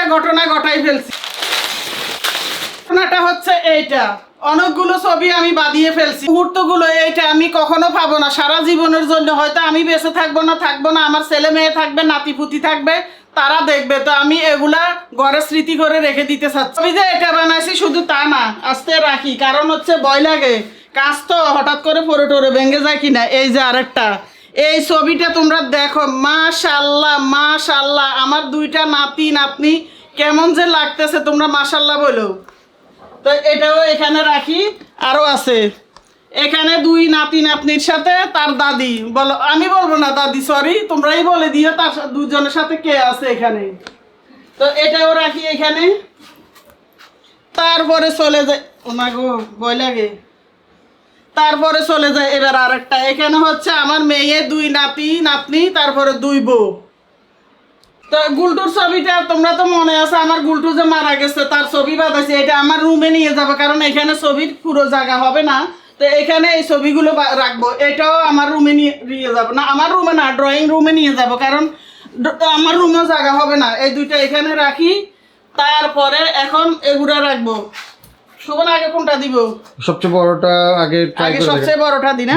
একটা ঘটনা ঘটাই ফেলছি। ঘটনাটা হচ্ছে এইটা, অনেকগুলো ছবি আমি বাঁধিয়ে ফেলছি। মুহূর্তগুলো এইটা আমি কখনো পাবো না সারা জীবনের জন্য। হয়তো আমি বেঁচে থাকবো না, আমার ছেলে মেয়ে থাকবে, নাতিপুতি থাকবে, তারা দেখবে। তো আমি এগুলা ঘরে স্মৃতি করে রেখে দিতে চাচ্ছি। আমি যে এটা বানাইছি শুধু তা না, আস্তে রাখি, কারণ হচ্ছে ভয় লাগে কাজ তো হঠাৎ করে পরে টরে ভেঙে যায় কিনা। এই যে আরেকটা, এই ছবিটা তোমরা দেখো, মাশাআল্লাহ মাশাআল্লাহ, আমার দুইটা নাতি নাতনি কেমন যে লাগতেছে, তোমরা মাশাআল্লাহ বলো। তো এটাও এখানে রাখি। আরও আছে এখানে দুই নাতি নাতনির সাথে তার দাদি, বলো আমি বলবো না দাদি, সরি, তোমরাই বলে দিও তার দুজনের সাথে কে আছে এখানে। তো এটাও রাখি এখানে। তারপরে চলে যায়, ওমা গো ভয় লাগে। তারপরে চলে যায় এবার আরেকটা, এখানে হচ্ছে আমার মেয়ে, দুই নাতি নাতনি, তারপরে দুই বউ। তো গুলটুর ছবিটা তোমরা তো মনে আছে, আমার গুলটু যে মারা গেছে তার ছবি বাঁধাইছি, এটা আমার রুমে নিয়ে যাবো, কারণ এখানে ছবির পুরো জায়গা হবে না। তো এখানে এই ছবিগুলো রাখবো, এটাও আমার রুমে নিয়ে যাবো, না আমার রুমে না, ড্রয়িং রুমে নিয়ে যাব, কারণ আমার রুমেও জায়গা হবে না। এই দুইটা এখানে রাখি। তারপরে এখন এগুলা রাখবো। শোভন আগে কোনটা দিব? সবচেয়ে বড়টা আগে সবচেয়ে বড়টা দি না,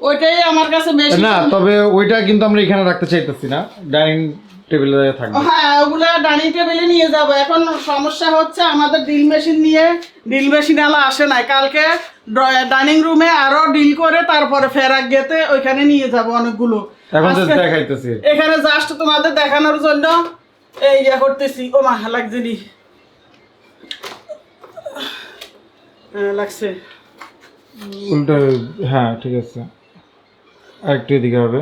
ওইটাই আমার কাছে বেশি না, তবে ওইটা কিন্তু আমরা এখানে রাখতে চাইতেছি না, ডাইনিং টেবিলে থাকবে। হ্যাঁ, ওগুলা ডাইনিং টেবিলে নিয়ে যাব। এখন সমস্যা হচ্ছে আমাদের ড্রিল মেশিন আলা আসে নাই। কালকে ডাইনিং রুমে আরো ডিল করে তারপরে ফেরাক গেতে ওইখানে নিয়ে যাব অনেকগুলো। এখন তো দেখাইতেছি এখানে জাস্ট তোমাদের দেখানোর জন্য এই ইয়া করতেছি। ও মা লাগছে নি, লাগছে উল্টো। হ্যাঁ ঠিক আছে, আরেকটু এদিকে হবে।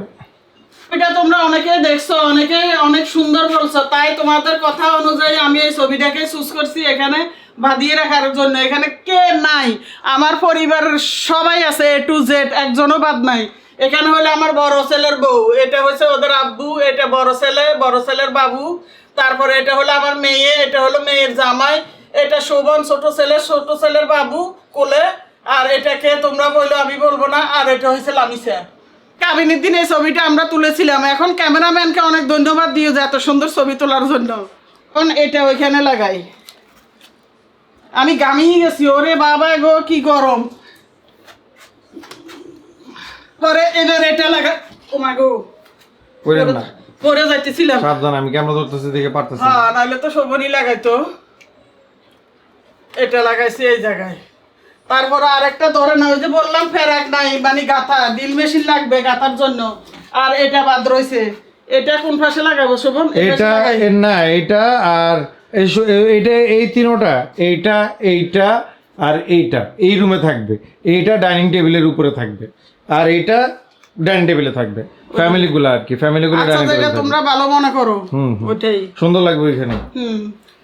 এটা তোমরা অনেকে দেখছো, অনেকে অনেক সুন্দর বলছো, তাই তোমাদের কথা অনুযায়ী আমি এই ছবিটাকে চুজ করছি এখানে বাঁধিয়ে রাখার জন্য। এখানে কে নাই, আমার পরিবারের সবাই আছে, এ টু জেড, একজনও বাদ নাই। এখানে হলো আমার বড় ছেলের বউ, এটা হচ্ছে ওদের আব্বু, এটা বড় ছেলের বাবু, তারপরে এটা হলো আমার মেয়ে, এটা হলো মেয়ের জামাই, এটা শোভন ছোট ছেলের বাবু কোলে, আর এটাকে তোমরা বললো আমি বলবো না, আর এটা হয়েছে লামিসা। কাবিনের দিন এই ছবিটা আমরা তুলেছিলাম। এখন ক্যামেরাম্যানকে অনেক ধন্যবাদ দিও যে এত সুন্দর ছবি তোলার জন্য। এখন এটা ওইখানে লাগাই। আমি গামিয়ে গেছি, ওরে বাবা গো কি গরম। পরে এবার এটা লাগা, ও মা গো পরে যাইতেছিলাম, সাবধান, আমি ক্যামেরা ধরতেছি দেখে পারতেছি। হ্যাঁ, নাহলে তো শোভনই লাগাইতো। এটা লাগাইছি এই জায়গায়। তারপর আরেকটা ধরে না, ওই যে বললাম ফেরাক নাই, মানে গাঁথা ড্রিল মেশিন লাগবে গাঁথার জন্য। আর এটা বাদ রয়েছে, এটা কোন পাশে লাগাবো শোভন? এটা না, এটা আর এইটা, এই তিনোটা, এইটা আর এইটা এই রুমে থাকবে, এইটা ডাইনিং টেবিলের উপরে থাকবে, আর এইটা ডাইনিং টেবিলে থাকবে। ফ্যামিলিগুলো আর কি, ফ্যামিলিগুলো ডাইনিং টেবিলে তোমরা ভালো মনে করো, ওইটাই সুন্দর লাগবে এখানে।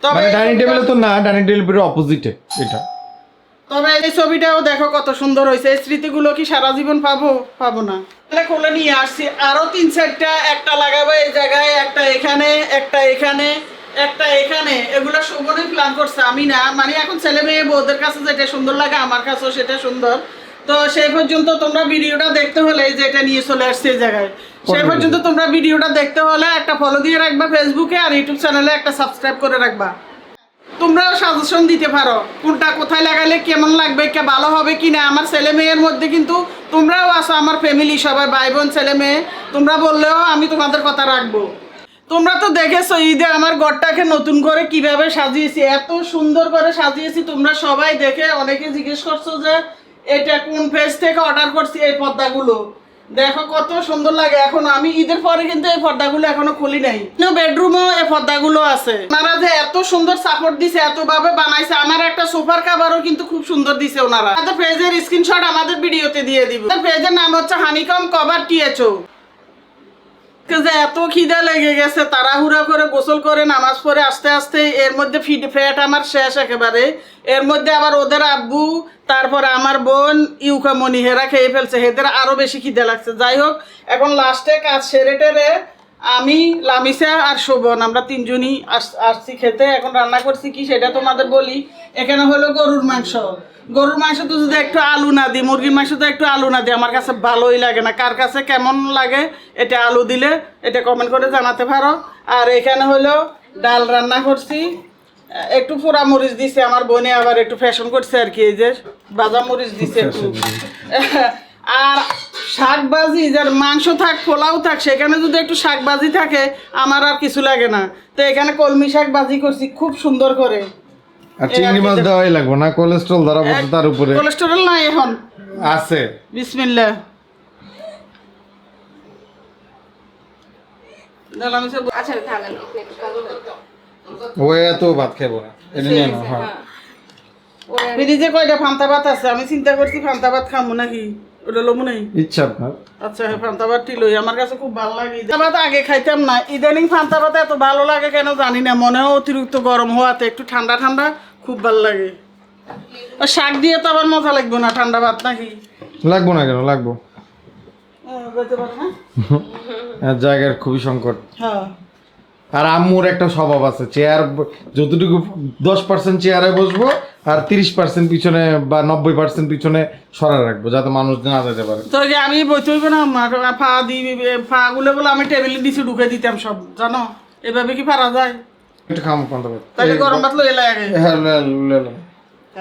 তবে মানে ডাইনিং টেবিলে তো না, ডাইনিং টেবিলের অপোজিটে এটা। তবে এই ছবিটাও দেখো কত সুন্দর হয়েছে। এই স্মৃতিগুলো কি সারা জীবন পাবো না। তাহলে খুলে নিয়ে আসছি আরো 3-4টা, একটা লাগাবো এই জায়গায়, একটা এখানে, একটা এখানে, একটা এখানে। এগুলো শোভনই প্ল্যান করছে, আমি না। মানে এখন ছেলে মেয়ে বউদের কাছে যেটা সুন্দর লাগে আমার কাছেও সেটা সুন্দর। তো সেই পর্যন্ত তোমরা ভিডিওটা দেখতে হলে, যে এটা নিয়ে চলে আসছে এই জায়গায়, সেই পর্যন্ত তোমরা ভিডিওটা দেখতে হলে একটা ফলো দিয়ে রাখবা ফেসবুকে, আর ইউটিউব চ্যানেলে একটা সাবস্ক্রাইব করে রাখবা। তোমরাও সাজেশন দিতে পারো কোনটা কোথায় লাগালে কেমন লাগবে, কে ভালো হবে কিনা। আমার ছেলে মেয়ের মধ্যে কিন্তু তোমরাও আছো, আমার ফ্যামিলি সবাই, ভাই বোন ছেলে মেয়ে, তোমরা বললেও আমি তোমাদের কথা রাখবো। তোমরা তো দেখেছো ঈদে আমার ঘরটাকে নতুন করে কিভাবে সাজিয়েছি, এত সুন্দর করে সাজিয়েছি। তোমরা সবাই দেখে অনেকে জিজ্ঞেস করছো যে এটা কোন পেজ থেকে অর্ডার করছি। এই পর্দাগুলো দেখো কত সুন্দর লাগে। এখন আমি ঈদের পরে কিন্তু এই পর্দাগুলো এখনো খুলি নাই। বেডরুমেও এই পর্দাগুলো আছে। ওনারা যে এত সুন্দর সাপোর্ট দিছে, এত ভাবে বানাইছে। আমার একটা সোফার কাভারও কিন্তু খুব সুন্দর দিছে ওনারা। আমাদের পেজের স্ক্রিনশট আমাদের ভিডিওতে দিয়ে দিব। পেজের নাম হচ্ছে হানিকম কভার THO। যে এত খিদা লেগে গেছে, তাড়াহুড়া করে গোসল করে নামাজ পড়ে আস্তে আস্তে, এর মধ্যে ফ্যাট আমার শেষ একেবারে। এর মধ্যে আবার ওদের আব্বু, তারপরে আমার বোন ইউকামনি, হেরা খেয়ে ফেলছে, হেদের আরো বেশি খিদে লাগছে। যাই হোক, এখন লাস্টে কাজ সেরে টেরে আমি, লামিসা আর শোভন, আমরা তিনজনই আসছি খেতে। এখন রান্না করছি কি সেটা তোমাদের বলি। এখানে হলো গরুর মাংস। গরুর মাংস তো যদি একটু আলু না দিই, মুরগির মাংস তো একটু আলু না দিই, আমার কাছে ভালোই লাগে না। কার কাছে কেমন লাগে এটা আলু দিলে এটা কমেন্ট করে জানাতে পারো। আর এখানে হলো ডাল রান্না করছি, একটু পোড়া মরিচ দিছে আমার বোনে, আবার একটু ফ্যাশন করছে আর কি, এই যে ভাজা মরিচ দিছে একটু। আর শাক ভাজি, যার মাংস থাক পোলাও থাক সেখানে যদি একটু শাক ভাজি থাকে আমার আর কিছু লাগে না। তো এখানে কলমি শাক ভাজি করছি খুব সুন্দর করে। আর চিংড়ি মাছ দেওয়াই লাগবে না, কোলেস্ট্রল ধরা পড়ছে তার উপরে। কোলেস্টেরল নাই এখন আছে। বিসমিল্লাহ। আচ্ছা ঢালেন একটু কালো ও এত ভাত খাবো না, এটা নিয়ে নাও। হ্যাঁ ফ্রিজে কয়টা ফান্তা ভাত আছে, আমি চিন্তা করছি ফান্তা ভাত খাবো নাকি, ওটা লোমো নেই। ইচ্ছা আপনার। আচ্ছা ফান্তা ভাতটি লই, আমার কাছে খুব ভালো লাগে। ফান্তা ভাত আগে খাইতাম না, ইদানিং ফান্তা ভাত এত ভালো লাগে কেন জানি না, মনেও অতিরিক্ত গরম হওয়াতে একটু ঠান্ডা ঠান্ডা খুব ভালো লাগে। আর শাক দিয়ে তো আবার মজা লাগবে না ঠান্ডা ভাত নাকি? লাগবো না কেন, লাগবো। যেতে পারে না? জায়গার খুবই সংকট। হ্যাঁ আর আম্মুর একটা স্বভাব আছে, চেয়ার যতটুকু 10% চেয়ারে বসবো আর 30% পিছনে বা 90% পিছনে সরা রাখবো, যাতে মানুষ না যেতে পারে। তো যে আমি বইতে হইব না, ফা দিই, ফা গুলো বলে আমি টেবিলে দিছি ঢুকে দিতাম সব, জানো এভাবে কি পারা যায়? একটু খামো পান্তা ভাত। তাহলে গরম ভাত লই এলাই আগে। হ্যাঁ লে।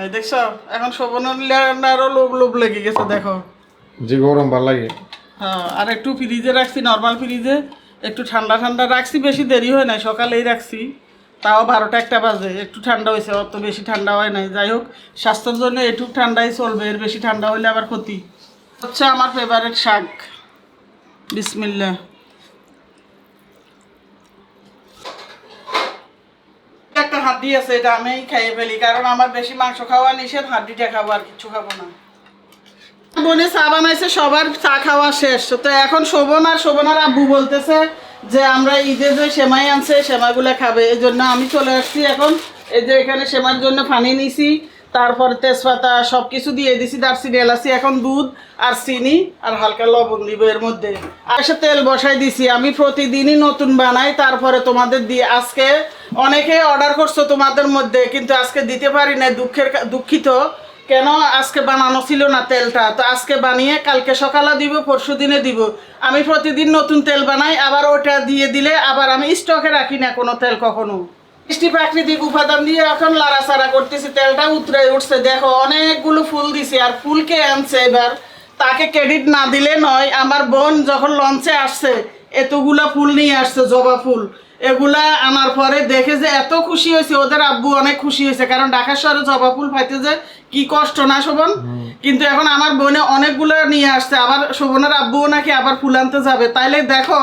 এই দেখছো এখন শোভনারও লোভ লোভ লেগে গেছে দেখো। যে গরম ভালো লাগে। হ্যাঁ আর একটু ফ্রিজে রাখছি, নর্মাল ফ্রিজে একটু ঠান্ডা ঠান্ডা রাখছি, বেশি দেরি হয় নাই, সকালেই রাখছি, তাও 12টা 1টা বাজে, একটু ঠান্ডা হয়েছে, অত বেশি ঠান্ডা হয় নাই। যাই হোক স্বাস্থ্যের জন্য একটু ঠান্ডাই চলবে, এর বেশি ঠান্ডা হলে আবার ক্ষতি। হচ্ছে আমার ফেভারিট শাক, বিসমিল্লাহ। একটা হাড্ডি আছে, এটা আমি খাইয়ে ফেলি, কারণ আমার বেশি মাংস খাওয়া নিষেধ, হাড্ডিটা খাবো, আর কিছু খাবো না। বোনে চা বানাইছে, সবার চা খাওয়া শেষ। তো এখন শোভনার আব্বু বলতেছে যে আমরা ঈদে যে সেমাই আনছে সেমাইগুলো খাবে, এই জন্য আমি চলে আসছি এখন। এই যে এখানে সেমাইয়ের জন্য পানি নিছি, তারপরে তেজপাতা সব কিছু দিয়ে দিছি, দারচিনি এলাচি, এখন দুধ আর চিনি আর হালকা লবণ দিব এর মধ্যে। আর সে তেল বসাই দিছি, আমি প্রতিদিনই নতুন বানাই, তারপরে তোমাদের দিয়ে। আজকে অনেকে অর্ডার করছো তোমাদের মধ্যে, কিন্তু আজকে দিতে পারি না, দুঃখিত। কেন আজকে বানানো ছিল না তেলটা, তো আজকে বানিয়ে কালকে সকালে দিব, পরশু দিনে দিব। আমি প্রতিদিন নতুন তেল বানাই, আবার ওটা দিয়ে দিলে আবার আমি স্টকে রাখি না কোনো তেল কখনো। মিষ্টি প্রাকৃতিক উপাদান দিয়ে এখন লাড়াচাড়া করতেছি, তেলটা উতরে উঠছে, দেখো অনেকগুলো ফুল দিছি। আর ফুল কে আনছে এবার, তাকে ক্রেডিট না দিলে নয়। আমার বোন যখন লঞ্চে আসছে এতগুলা ফুল নিয়ে আসছে, জবা ফুল, এগুলা আনার পরে দেখে যে এত খুশি হয়েছে, ওদের আব্বু অনেক খুশি হয়েছে, কারণ ঢাকা শহরে জবা ফুল পাইতে যে কি কষ্ট না শোভন। কিন্তু এখন আমার বোনে অনেকগুলো নিয়ে আসছে, আবার শোভনের আব্বুও নাকি আবার ফুল আনতে যাবে। তাইলে দেখো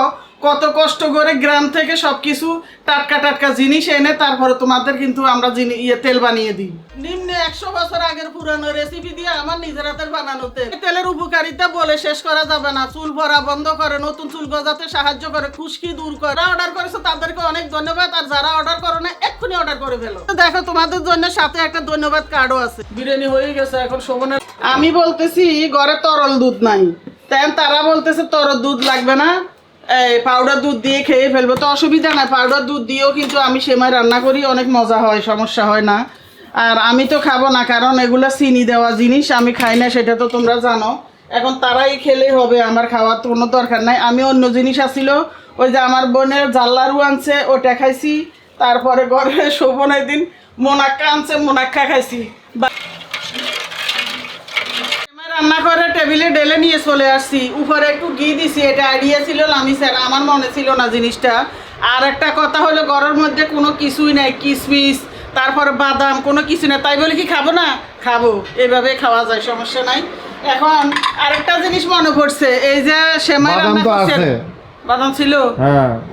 কত কষ্ট করে গ্রাম থেকে সবকিছু টাটকা টাটকা জিনিস এনে তারপরে তোমাদের কিন্তু আমরা তেল বানিয়ে দিই। নিম্নে 100 বছর আগের পুরানো রেসিপি দিয়ে আমার নিজের হাতের বানানো তেল। তেলের উপকারিতা বলে শেষ করা যাবে না। চুল পড়া বন্ধ করে, নতুন চুল গজাতে সাহায্য করে, খুশকি দূর করে। যারা অর্ডার করেছে তাদেরকে অনেক ধন্যবাদ, আর যারা অর্ডার করো না এক্ষুনি অর্ডার করে ফেলো। দেখো তোমাদের জন্য সাথে একটা ধন্যবাদ কার্ডও আছে। বিরিয়ানি হয়ে গেছে এখন শোভনের। আমি বলতেছি ঘরে তরল দুধ নাই, তাই তারা বলতেছে তরল দুধ লাগবে না, এই পাউডার দুধ দিয়ে খেয়ে ফেলবো। তো অসুবিধা নাই, পাউডার দুধ দিয়েও কিন্তু আমি সেমাই রান্না করি, অনেক মজা হয়, সমস্যা হয় না। আর আমি তো খাবো না, কারণ এগুলা চিনি দেওয়া জিনিস, আমি খাই না, সেটা তো তোমরা জানো। এখন তারাই খেলেই হবে, আমার খাওয়ার তো কোনো দরকার নাই। আমি অন্য জিনিস আসছিল, ওই যে আমার বোনের জাল্লারু আনছে, ওটা খাইছি। তারপরে ঘরে শোভনের দিন মোনাক্কা আনছে, মোনাক্কা খাইছি। রান্না করে টেবিলে ঢেলে নিয়ে চলে আসছি, উপরে একটু ঘি দিছি, এটা আইডিয়া ছিল লামিসের, আমার মনে ছিল না জিনিসটা। আর একটা কথা হলো ঘরের মধ্যে কোনো কিছুই নাই, কিশমিশ তারপরে বাদাম কোনো কিছু না, তাই বলে কি খাবো না? খাবো, এইভাবে খাওয়া যায়, সমস্যা নাই। এখন আরেকটা জিনিস মনে পড়ছে, এই যে সেমাই রান্না করছে, বাদাম ছিল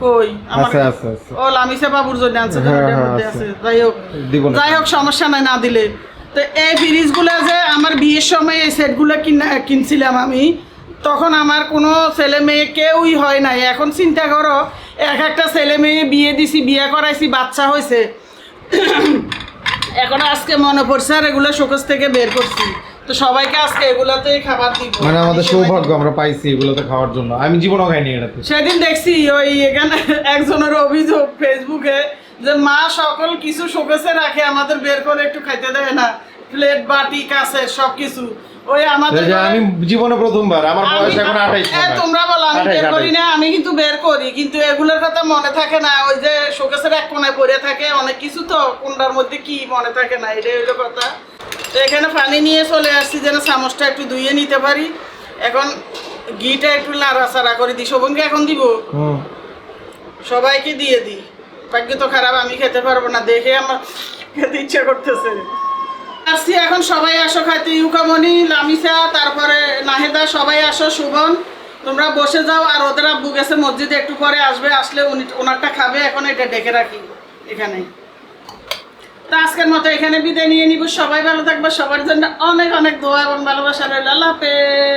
কই? আছে ও লামিসা বাবুর জন্য আনছে, আছে। যাই হোক সমস্যা নাই, না দিলে। তো এই ফ্রিজগুলো যে আমার বিয়ের সময় এই সেটগুলো কিনছিলাম আমি, তখন আমার কোনো ছেলে মেয়ে কেউই হয় নাই। এখন চিন্তা করো, একটা ছেলে মেয়ে বিয়ে দিছি, বিয়ে করাইছি, বাচ্চা হয়েছে। এখন আজকে মনে পড়ছে আর এগুলো শোকেস থেকে বের করছি, তো সবাইকে আজকে এগুলাতেই খাবার দিব। মানে আমাদের সৌভাগ্য, আমরা পাইছি এগুলোতে খাওয়ার জন্য। আমি জীবনও খাইনি এটাতে। সেদিন দেখছি ওই এখানে একজনের অভিযোগ ফেসবুকে যে মা সকল কিছু শোকেসে রাখে, আমাদের বের করে একটু খাইতে দেয় না, প্লেট বাটি কাছে সবকিছু। ওই আমাদের আমি জীবনে প্রথমবার, আমার বয়স এখন 28 না। তোমরা বলো আমি বের করি না, আমি কিন্তু বের করি, কিন্তু এগুলোর কথা মনে থাকে না। ওই যে শোকেসের এক কোণায় পড়ে অনেক কিছু তো কোনটার মধ্যে কি মনে থাকে না, এটাই হলো কথা। তো এখানে পানি নিয়ে চলে আসছি যেন চামচটা একটু ধুয়ে নিতে পারি। এখন ঘিটা একটু নাড়াচাড়া করে দিই। শোভনকে এখন দিব, সবাইকে দিয়ে দিই। ভাগ্য তো খারাপ, আমি খেতে পারবো না, দেখে আমার খেতে ইচ্ছা করতেছে। আসছি এখন, সবাই আসো খাইতে। ইউকামণি, লামিসা, তারপরে নাহেদা, সবাই আসো। শোভন তোমরা বসে যাও, আর ওদের আব্বু গেছে মসজিদে, একটু পরে আসবে, আসলে ওনারটা খাবে। এখন এটা ডেকে রাখি এখানে। তো আজকের মতো এখানে বিদায় নিয়ে নিব। সবাই ভালো থাকবে, সবার জন্য অনেক অনেক দোয়া এবং ভালোবাসা রইল। আল্লাহ হাফেজ।